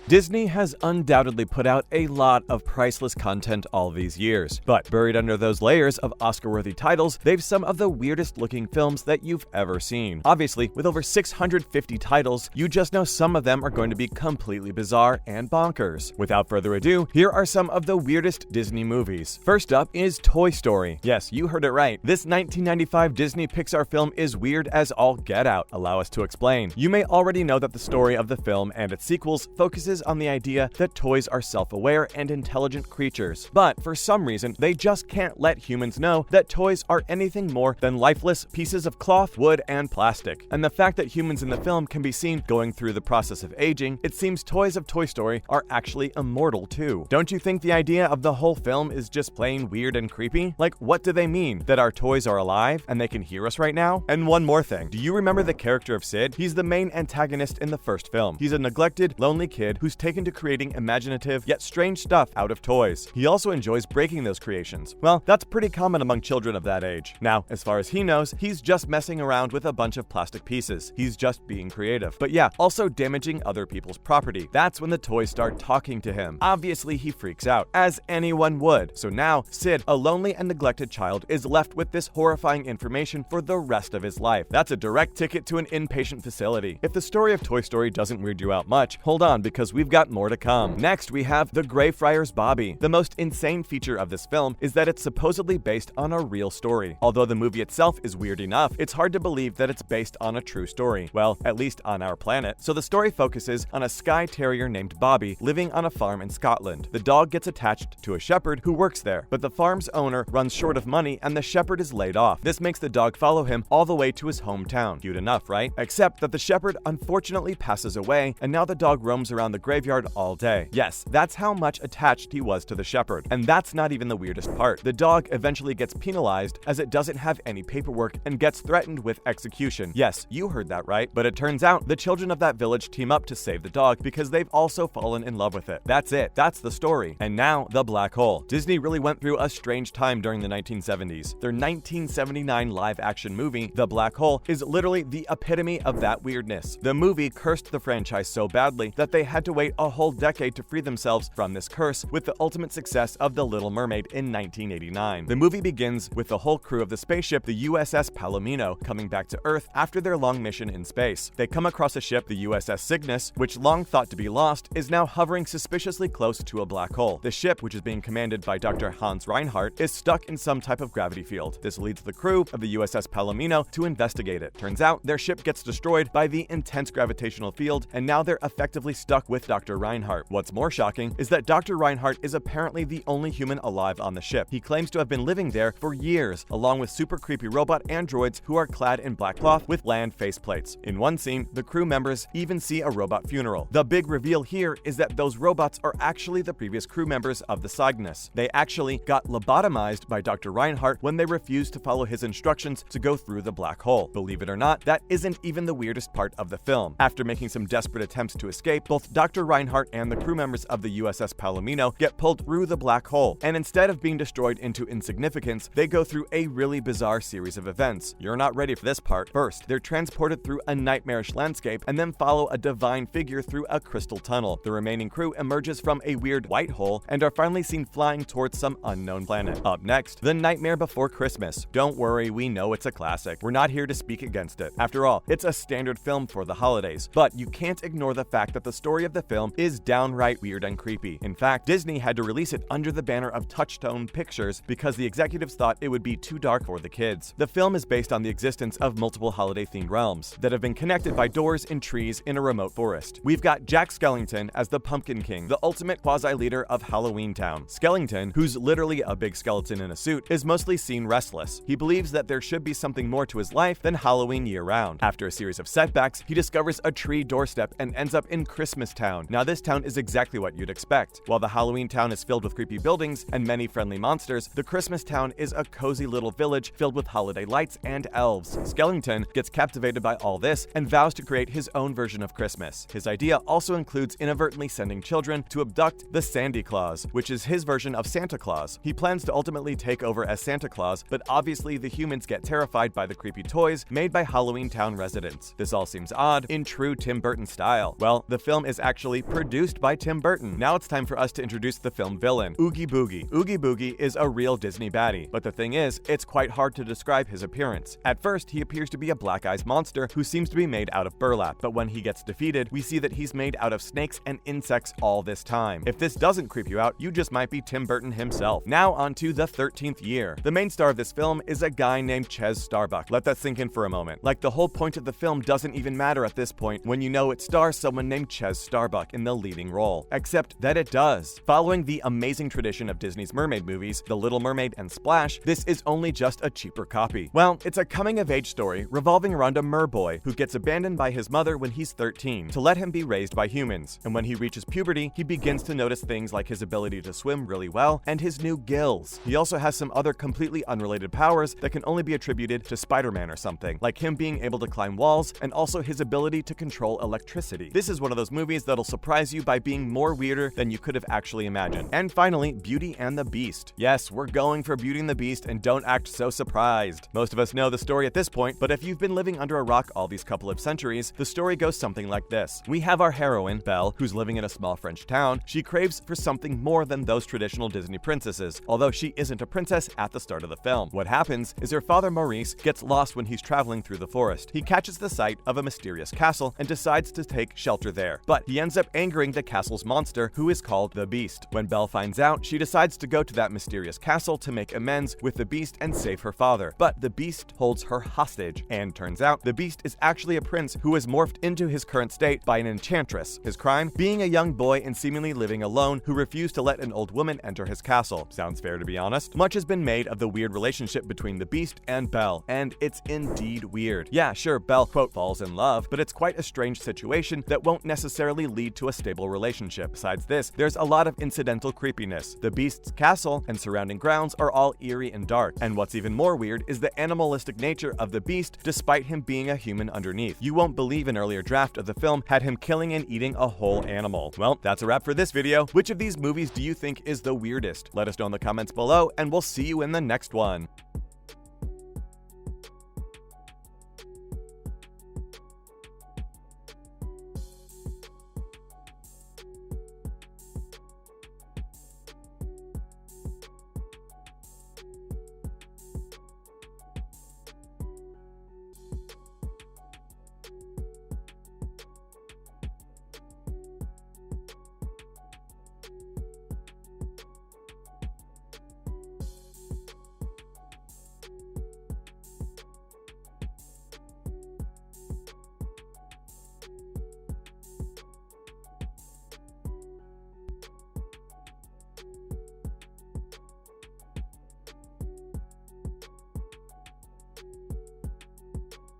Disney has undoubtedly put out a lot of priceless content all these years, but buried under those layers of Oscar-worthy titles, they've some of the weirdest-looking films that you've ever seen. Obviously, with over 650 titles, you just know some of them are going to be completely bizarre and bonkers. Without further ado, here are some of the weirdest Disney movies. First up is Toy Story. Yes, you heard it right. This 1995 Disney Pixar film is weird as all get out. Allow us to explain. You may already know that the story of the film and its sequels focuses on the idea that toys are self-aware and intelligent creatures, but for some reason, they just can't let humans know that toys are anything more than lifeless pieces of cloth, wood, and plastic. And the fact that humans in the film can be seen going through the process of aging, it seems toys of Toy Story are actually immortal too. Don't you think the idea of the whole film is just plain weird and creepy? Like, what do they mean? That our toys are alive and they can hear us right now? And one more thing, do you remember the character of Sid? He's the main antagonist in the first film. He's a neglected, lonely kid who's taken to creating imaginative yet strange stuff out of toys. He also enjoys breaking those creations. Well, that's pretty common among children of that age. Now, as far as he knows, he's just messing around with a bunch of plastic pieces. He's just being creative. But yeah, also damaging other people's property. That's when the toys start talking to him. Obviously, he freaks out, as anyone would. So now, Sid, a lonely and neglected child, is left with this horrifying information for the rest of his life. That's a direct ticket to an inpatient facility. If the story of Toy Story doesn't weird you out much, hold on, because we've got more to come. Next, we have The Greyfriars Bobby. The most insane feature of this film is that it's supposedly based on a real story. Although the movie itself is weird enough, it's hard to believe that it's based on a true story. Well, at least on our planet. So the story focuses on a Skye Terrier named Bobby living on a farm in Scotland. The dog gets attached to a shepherd who works there, but the farm's owner runs short of money and the shepherd is laid off. This makes the dog follow him all the way to his hometown. Cute enough, right? Except that the shepherd unfortunately passes away, and now the dog roams around the graveyard all day. Yes, that's how much attached he was to the shepherd. And that's not even the weirdest part. The dog eventually gets penalized as it doesn't have any paperwork and gets threatened with execution. Yes, you heard that right. But it turns out the children of that village team up to save the dog because they've also fallen in love with it. That's it. That's the story. And now, The Black Hole. Disney really went through a strange time during the 1970s. Their 1979 live-action movie, The Black Hole, is literally the epitome of that weirdness. The movie cursed the franchise so badly that they had to wait a whole decade to free themselves from this curse, with the ultimate success of The Little Mermaid in 1989. The movie begins with the whole crew of the spaceship, the USS Palomino, coming back to Earth after their long mission in space. They come across a ship, the USS Cygnus, which long thought to be lost, is now hovering suspiciously close to a black hole. The ship, which is being commanded by Dr. Hans Reinhardt, is stuck in some type of gravity field. This leads the crew of the USS Palomino to investigate it. Turns out, their ship gets destroyed by the intense gravitational field, and now they're effectively stuck with Dr. Reinhardt. What's more shocking is that Dr. Reinhardt is apparently the only human alive on the ship. He claims to have been living there for years, along with super creepy robot androids who are clad in black cloth with land faceplates. In one scene, the crew members even see a robot funeral. The big reveal here is that those robots are actually the previous crew members of the Cygnus. They actually got lobotomized by Dr. Reinhardt when they refused to follow his instructions to go through the black hole. Believe it or not, that isn't even the weirdest part of the film. After making some desperate attempts to escape, both Dr. Reinhardt and the crew members of the USS Palomino get pulled through the black hole, and instead of being destroyed into insignificance, they go through a really bizarre series of events. You're not ready for this part. First, they're transported through a nightmarish landscape and then follow a divine figure through a crystal tunnel. The remaining crew emerges from a weird white hole and are finally seen flying towards some unknown planet. Up next, The Nightmare Before Christmas. Don't worry, we know it's a classic. We're not here to speak against it. After all, it's a standard film for the holidays, but you can't ignore the fact that the story of the film is downright weird and creepy. In fact, Disney had to release it under the banner of Touchstone Pictures because the executives thought it would be too dark for the kids. The film is based on the existence of multiple holiday-themed realms that have been connected by doors and trees in a remote forest. We've got Jack Skellington as the Pumpkin King, the ultimate quasi-leader of Halloween Town. Skellington, who's literally a big skeleton in a suit, is mostly seen restless. He believes that there should be something more to his life than Halloween year-round. After a series of setbacks, he discovers a tree doorstep and ends up in Christmas Town. Now, this town is exactly what you'd expect. While the Halloween Town is filled with creepy buildings and many friendly monsters, the Christmas Town is a cozy little village filled with holiday lights and elves. Skellington gets captivated by all this and vows to create his own version of Christmas. His idea also includes inadvertently sending children to abduct the Sandy Claus, which is his version of Santa Claus. He plans to ultimately take over as Santa Claus, but obviously the humans get terrified by the creepy toys made by Halloween Town residents. This all seems odd in true Tim Burton style. Well, the film is actually actually produced by Tim Burton. Now it's time for us to introduce the film villain, Oogie Boogie. Oogie Boogie is a real Disney baddie, but the thing is, it's quite hard to describe his appearance. At first, he appears to be a black eyes monster who seems to be made out of burlap, but when he gets defeated, we see that he's made out of snakes and insects all this time. If this doesn't creep you out, you just might be Tim Burton himself. Now on to the 13th year. The main star of this film is a guy named Ches Starbuck. Let that sink in for a moment. Like, the whole point of the film doesn't even matter at this point when you know it stars someone named Ches Starbuck in the leading role. Except that it does. Following the amazing tradition of Disney's mermaid movies, The Little Mermaid and Splash, this is only just a cheaper copy. Well, it's a coming-of-age story revolving around a merboy who gets abandoned by his mother when he's 13 to let him be raised by humans. And when he reaches puberty, he begins to notice things like his ability to swim really well and his new gills. He also has some other completely unrelated powers that can only be attributed to Spider-Man or something, like him being able to climb walls and also his ability to control electricity. This is one of those movies that'll surprise you by being more weirder than you could have actually imagined. And finally, Beauty and the Beast. Yes, we're going for Beauty and the Beast, and don't act so surprised. Most of us know the story at this point, but if you've been living under a rock all these couple of centuries, the story goes something like this. We have our heroine, Belle, who's living in a small French town. She craves for something more than those traditional Disney princesses, although she isn't a princess at the start of the film. What happens is her father Maurice gets lost when he's traveling through the forest. He catches the sight of a mysterious castle and decides to take shelter there, but he ends up angering the castle's monster, who is called the Beast. When Belle finds out, she decides to go to that mysterious castle to make amends with the Beast and save her father, but the Beast holds her hostage, and turns out the Beast is actually a prince who was morphed into his current state by an enchantress. His crime? Being a young boy and seemingly living alone who refused to let an old woman enter his castle. Sounds fair, to be honest. Much has been made of the weird relationship between the Beast and Belle, and it's indeed weird. Yeah, sure, Belle, quote, falls in love, but it's quite a strange situation that won't necessarily lead to a stable relationship. Besides this, there's a lot of incidental creepiness. The Beast's castle and surrounding grounds are all eerie and dark, and what's even more weird is the animalistic nature of the Beast despite him being a human underneath. You won't believe an earlier draft of the film had him killing and eating a whole animal. Well, that's a wrap for this video. Which of these movies do you think is the weirdest? Let us know in the comments below, and we'll see you in the next one.